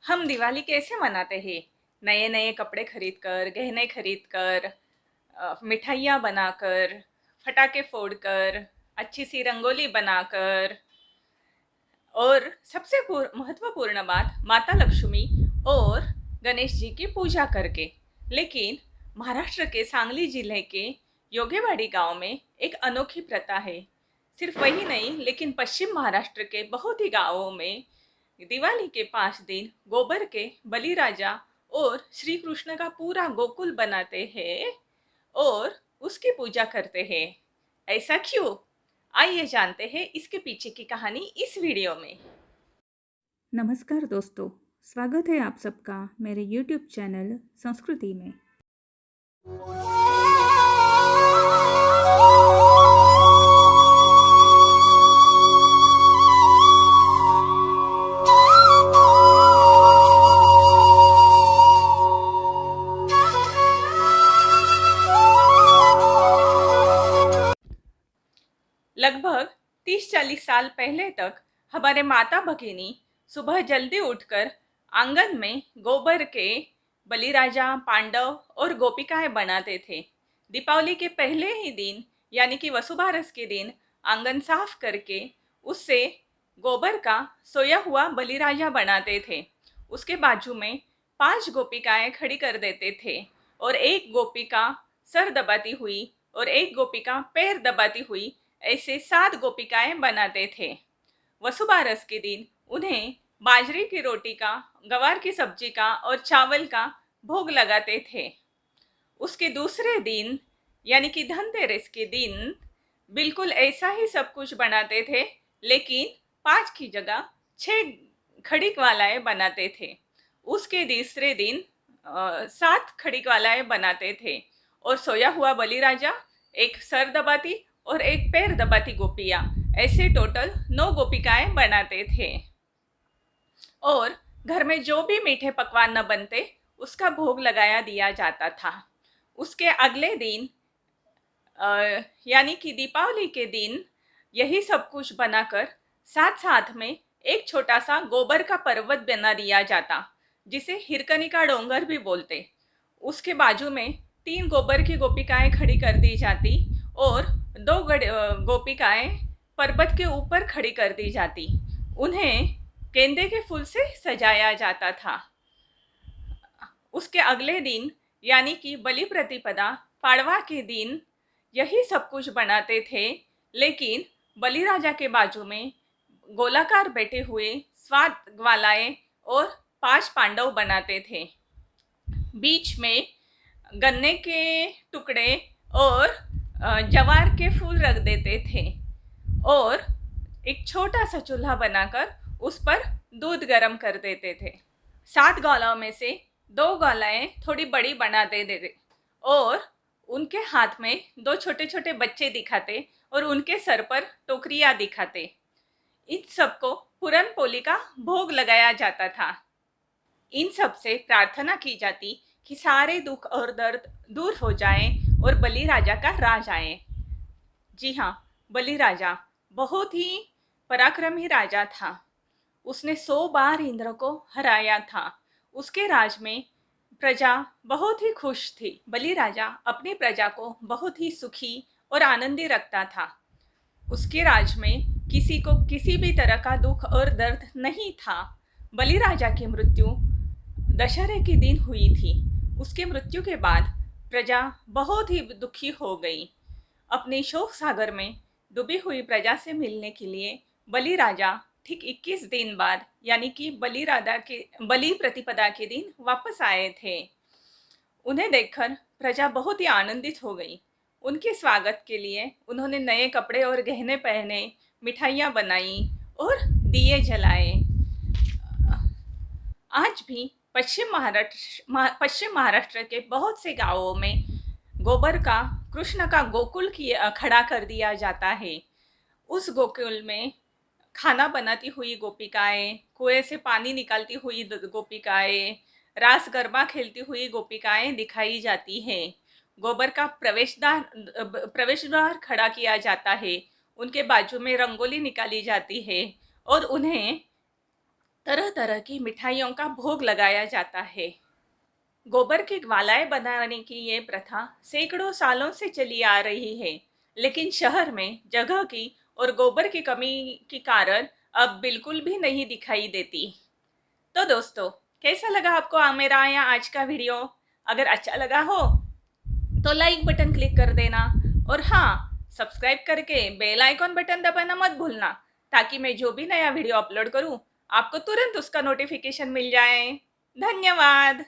हम दिवाली कैसे मनाते हैं? नए नए कपड़े खरीद कर, गहने खरीद कर, मिठाइयाँ बनाकर, फटाके फोड़कर, अच्छी सी रंगोली बनाकर और सबसे महत्वपूर्ण बात, माता लक्ष्मी और गणेश जी की पूजा करके। लेकिन महाराष्ट्र के सांगली जिले के योगेवाड़ी गांव में एक अनोखी प्रथा है। सिर्फ वही नहीं, लेकिन पश्चिम महाराष्ट्र के बहुत ही गांवों में दिवाली के 5 दिन गोबर के बलिराजा और श्री कृष्ण का पूरा गोकुल बनाते हैं और उसकी पूजा करते हैं। ऐसा क्यों? आइए जानते हैं इसके पीछे की कहानी इस वीडियो में। नमस्कार दोस्तों, स्वागत है आप सबका मेरे YouTube चैनल संस्कृति में। लगभग 30-40 साल पहले तक हमारे माता भगिनी सुबह जल्दी उठकर आंगन में गोबर के बलिराजा, पांडव और गोपिकाएं बनाते थे। दीपावली के पहले ही दिन यानी कि वसुबारस के दिन आंगन साफ करके उससे गोबर का सोया हुआ बलिराजा बनाते थे। उसके बाजू में 5 गोपिकाएं खड़ी कर देते थे और एक गोपिका सर दबाती हुई और एक गोपिका पैर दबाती हुई, ऐसे 7 गोपिकाएं बनाते थे। वसुबारस के दिन उन्हें बाजरे की रोटी का, गवार की सब्जी का और चावल का भोग लगाते थे। उसके दूसरे दिन यानी कि धनतेरस के दिन बिल्कुल ऐसा ही सब कुछ बनाते थे, लेकिन 5 की जगह 6 खड़ीक वालाएं बनाते थे। उसके तीसरे दिन 7 खड़ीक वालाएं बनाते थे और सोया हुआ बलिराजा, एक सर दबाती और एक पैर दबाती गोपियां, ऐसे टोटल 9 गोपिकाएं बनाते थे। और घर में जो भी मीठे पकवान न बनते उसका भोग लगाया दिया जाता था। उसके अगले दिन यानी कि दीपावली के दिन यही सब कुछ बनाकर साथ साथ में एक छोटा सा गोबर का पर्वत बना दिया जाता, जिसे हिरकनिका डोंगर भी बोलते। उसके बाजू में 3 गोबर की गोपिकाएं खड़ी कर दी जाती और 2 गोपिकाएं पर्वत के ऊपर खड़ी कर दी जाती। उन्हें गेंदे के फूल से सजाया जाता था। उसके अगले दिन यानी कि बलि प्रतिपदा, पाड़वा के दिन यही सब कुछ बनाते थे, लेकिन बलिराजा के बाजू में गोलाकार बैठे हुए 7 ग्वालाएं और 5 पांडव बनाते थे। बीच में गन्ने के टुकड़े और जवार के फूल रख देते थे और एक छोटा सा चूल्हा बनाकर उस पर दूध गर्म कर देते थे। 7 ग्वालाओं में से 2 ग्वालाएं थोड़ी बड़ी बना देते थे और उनके हाथ में 2 छोटे छोटे बच्चे दिखाते और उनके सर पर टोकरियां दिखाते। इन सबको पूरन पोली का भोग लगाया जाता था। इन सब से प्रार्थना की जाती कि सारे दुख और दर्द दूर हो जाएं और बलिराजा का राज आए। जी हाँ, बलिराजा बहुत ही पराक्रमी राजा था। उसने 100 बार इंद्र को हराया था। उसके राज में प्रजा बहुत ही खुश थी। बलिराजा अपनी प्रजा को बहुत ही सुखी और आनंदी रखता था। उसके राज में किसी को किसी भी तरह का दुख और दर्द नहीं था। बलिराजा की मृत्यु दशहरे के दिन हुई थी। उसके मृत्यु के बाद प्रजा बहुत ही दुखी हो गई। अपने शोक सागर में डूबी हुई प्रजा से मिलने के लिए बलिराजा ठीक 21 दिन बाद यानी कि बलि प्रतिपदा के दिन वापस आए थे। उन्हें देखकर प्रजा बहुत ही आनंदित हो गई। उनके स्वागत के लिए उन्होंने नए कपड़े और गहने पहने, मिठाइयाँ बनाई और दिए जलाए। आज भी पश्चिम महाराष्ट्र के बहुत से गांवों में गोबर का, कृष्ण का गोकुल खड़ा कर दिया जाता है। उस गोकुल में खाना बनाती हुई गोपिकाएं, कुएं से पानी निकालती हुई गोपिकाएं, रास गरबा खेलती हुई गोपिकाएं दिखाई जाती हैं। गोबर का प्रवेश द्वार खड़ा किया जाता है। उनके बाजू में रंगोली निकाली जाती है और उन्हें तरह तरह की मिठाइयों का भोग लगाया जाता है। गोबर की ग्वालाएं बनाने की ये प्रथा सैकड़ों सालों से चली आ रही है, लेकिन शहर में जगह की और गोबर की कमी के कारण अब बिल्कुल भी नहीं दिखाई देती। तो दोस्तों, कैसा लगा आपको मेरा या आज का वीडियो? अगर अच्छा लगा हो तो लाइक बटन क्लिक कर देना, और हाँ, सब्सक्राइब करके बेल आइकॉन बटन दबाना मत भूलना, ताकि मैं जो भी नया वीडियो अपलोड करूँ आपको तुरंत उसका नोटिफिकेशन मिल जाए। धन्यवाद।